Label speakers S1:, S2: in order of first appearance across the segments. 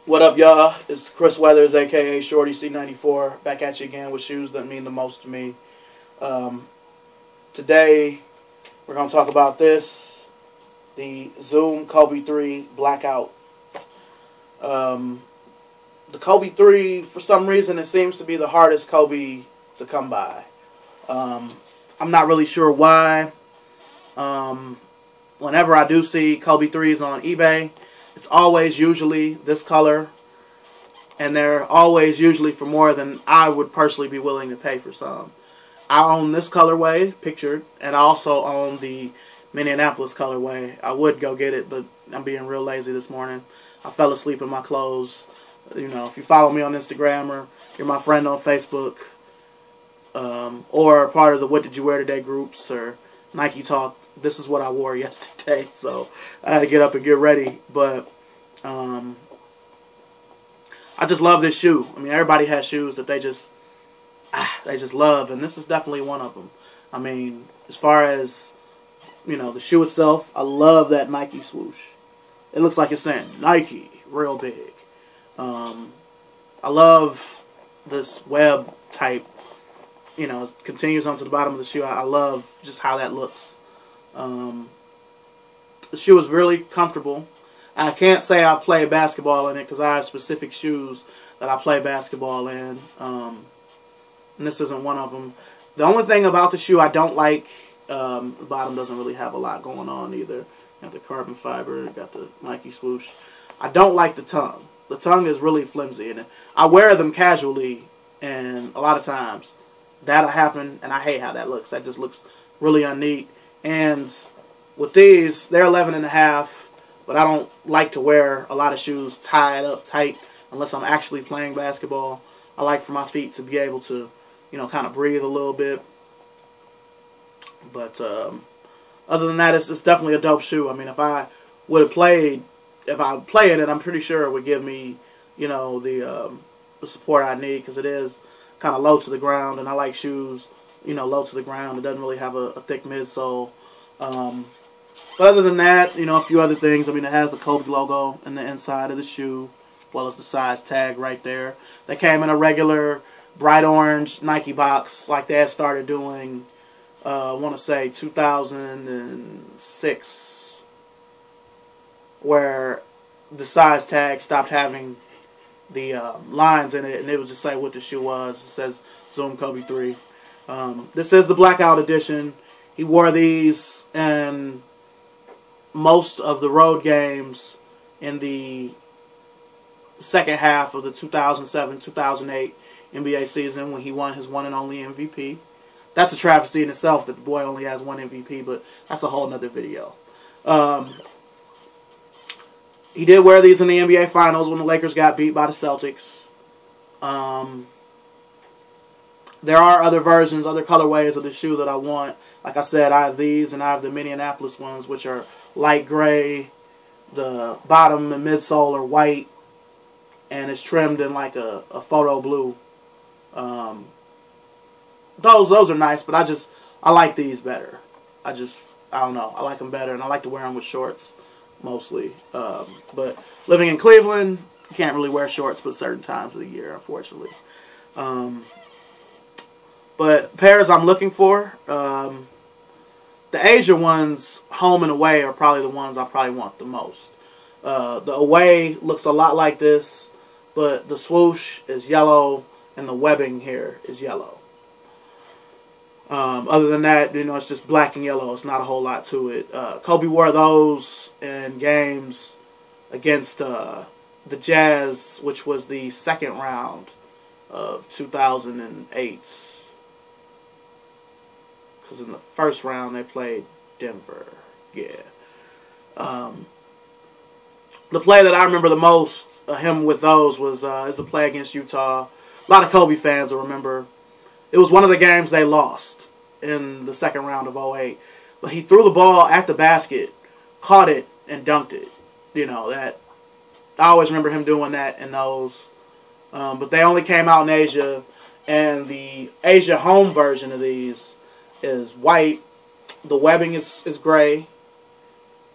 S1: What up, y'all? It's Chris Weathers, AKA ShortyC94, back at you again with shoes that mean the most to me. Today, we're going to talk about this, the Zoom Kobe 3 Blackout. The Kobe 3, for some reason, it seems to be the hardest Kobe to come by. I'm not really sure why. Whenever I do see Kobe 3s on eBay, it's always usually this color, and they're always usually for more than I would personally be willing to pay for some. I own this colorway, pictured, and I also own the Minneapolis colorway. I would go get it, but I'm being real lazy this morning. I fell asleep in my clothes. You know, if you follow me on Instagram or you're my friend on Facebook, or part of the What Did You Wear Today groups or Nike Talk, this is what I wore yesterday, so I had to get up and get ready. But I just love this shoe. I mean, everybody has shoes that they just love, and this is definitely one of them. I mean, as far as, you know, the shoe itself, I love that Nike swoosh. It looks like it's saying Nike real big. I love this web type. You know, it continues onto the bottom of the shoe. I love just how that looks. The shoe is really comfortable. I can't say I've played basketball in it because I have specific shoes that I play basketball in. And this isn't one of them. The only thing about the shoe I don't like, the bottom doesn't really have a lot going on either. Got the carbon fiber, got the Nike swoosh. I don't like the tongue. The tongue is really flimsy, and I wear them casually, and a lot of times that'll happen, and I hate how that looks. That just looks really unneat. And with these, they're 11.5, but I don't like to wear a lot of shoes tied up tight unless I'm actually playing basketball. I like for my feet to be able to, you know, kind of breathe a little bit. But other than that, it's definitely a dope shoe. I mean, if I play in it, I'm pretty sure it would give me, you know, the support I need, because it is kind of low to the ground, and I like shoes, you know, low to the ground. It doesn't really have a thick midsole. But other than that, you know, a few other things. I mean, it has the Kobe logo in the inside of the shoe, as well as the size tag right there. They came in a regular bright orange Nike box like they had started doing, I want to say 2006, where the size tag stopped having the lines in it, and it would just say what the shoe was. It says Zoom Kobe 3. This is the Blackout edition. He wore these in most of the road games in the second half of the 2007-2008 NBA season when he won his one and only MVP. That's a travesty in itself that the boy only has one MVP, but that's a whole nother video. He did wear these in the NBA Finals when the Lakers got beat by the Celtics. There are other versions, other colorways of the shoe that I want. Like I said, I have these, and I have the Minneapolis ones, which are light gray. The bottom and midsole are white, and it's trimmed in like a photo blue. Those are nice, but I like these better. I don't know. I like them better, and I like to wear them with shorts mostly. But living in Cleveland, you can't really wear shorts but certain times of the year, unfortunately. But pairs I'm looking for, the Asia ones, home and away, are probably the ones I probably want the most. The away looks a lot like this, but the swoosh is yellow and the webbing here is yellow. Other than that, you know, it's just black and yellow. It's not a whole lot to it. Kobe wore those in games against the Jazz, which was the second round of 2008. Because in the first round they played Denver. Yeah. The play that I remember the most of him with those was a play against Utah. A lot of Kobe fans will remember. It was one of the games they lost in the second round of 2008. But he threw the ball at the basket, caught it, and dunked it. You know, that I always remember him doing that in those. But they only came out in Asia, and the Asia home version of these is white. The webbing is gray.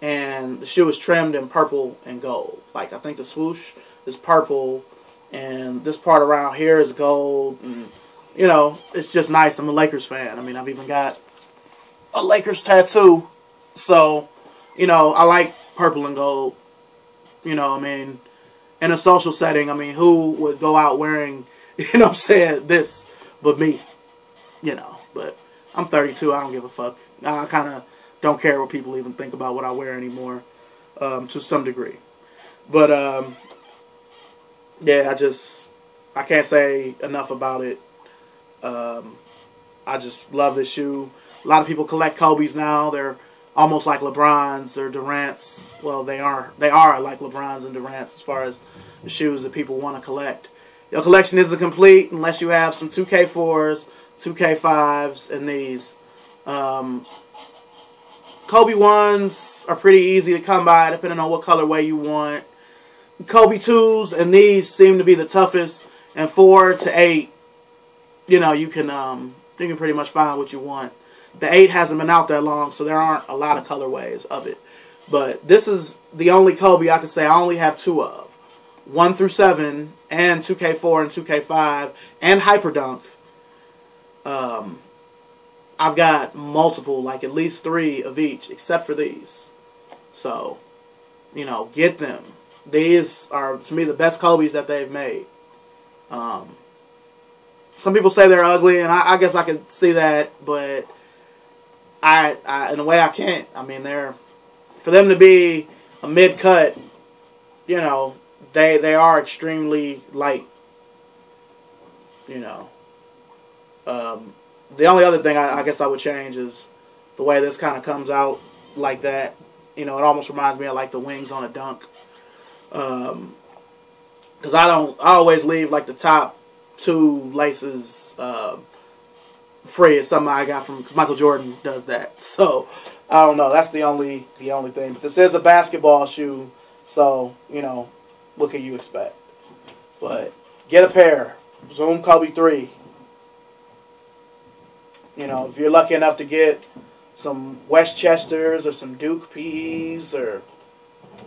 S1: and the shoe is trimmed in purple and gold. Like, I think the swoosh is purple, and this part around here is gold, and, you know, it's just nice. I'm a Lakers fan. I mean, I've even got a Lakers tattoo, so, you know, I like purple and gold. You know, I mean, in a social setting, I mean, who would go out wearing, you know what I'm saying, this but me, you know. But I'm 32. I don't give a fuck. I kind of don't care what people even think about what I wear anymore, to some degree. But, yeah, I can't say enough about it. I just love this shoe. A lot of people collect Kobe's now. They're almost like LeBron's or Durant's. Well, they are like LeBron's and Durant's as far as the shoes that people want to collect. Your collection isn't complete unless you have some 2K4s, 2K5s, and these. Kobe 1s are pretty easy to come by depending on what colorway you want. Kobe 2s and these seem to be the toughest. And 4 to 8, you know, you can pretty much find what you want. The 8 hasn't been out that long, so there aren't a lot of colorways of it. But this is the only Kobe I can say I only have 2 of. 1 through 7, and 2K4 and 2K5, and Hyperdunk. I've got multiple, like at least 3 of each, except for these. So, you know, get them. These are, to me, the best Kobe's that they've made. Some people say they're ugly, and I guess I can see that, but in a way I can't. I mean, for them to be a mid-cut, you know, they are extremely light, you know. The only other thing I guess I would change is the way this kind of comes out like that. You know, it almost reminds me of like the wings on a dunk. Because I always leave like the top 2 laces free. It's something I got because Michael Jordan does that. So I don't know. That's the only thing. But this is a basketball shoe, so you know, what can you expect? But get a pair. Zoom Kobe 3. You know, if you're lucky enough to get some Westchesters or some Duke PEs or,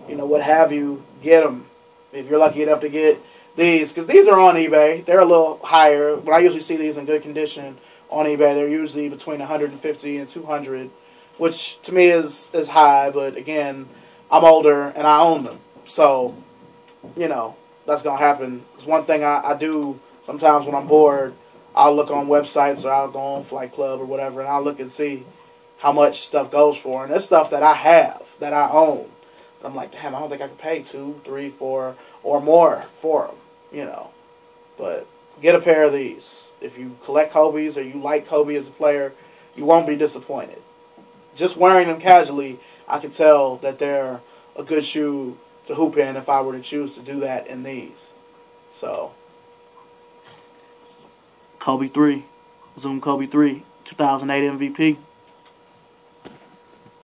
S1: you know, what have you, get them. If you're lucky enough to get these, because these are on eBay. They're a little higher, but I usually see these in good condition on eBay. They're usually between $150 and $200, which to me is high, but again, I'm older and I own them. So, you know, that's going to happen. It's one thing I do sometimes when I'm bored. I'll look on websites or I'll go on Flight Club or whatever, and I'll look and see how much stuff goes for. And it's stuff that I have, that I own. I'm like, damn, I don't think I could pay $2, $3, $4, or more for them, you know. But get a pair of these. If you collect Kobe's or you like Kobe as a player, you won't be disappointed. Just wearing them casually, I can tell that they're a good shoe to hoop in if I were to choose to do that in these. So, Kobe 3, Zoom Kobe 3, 2008 MVP.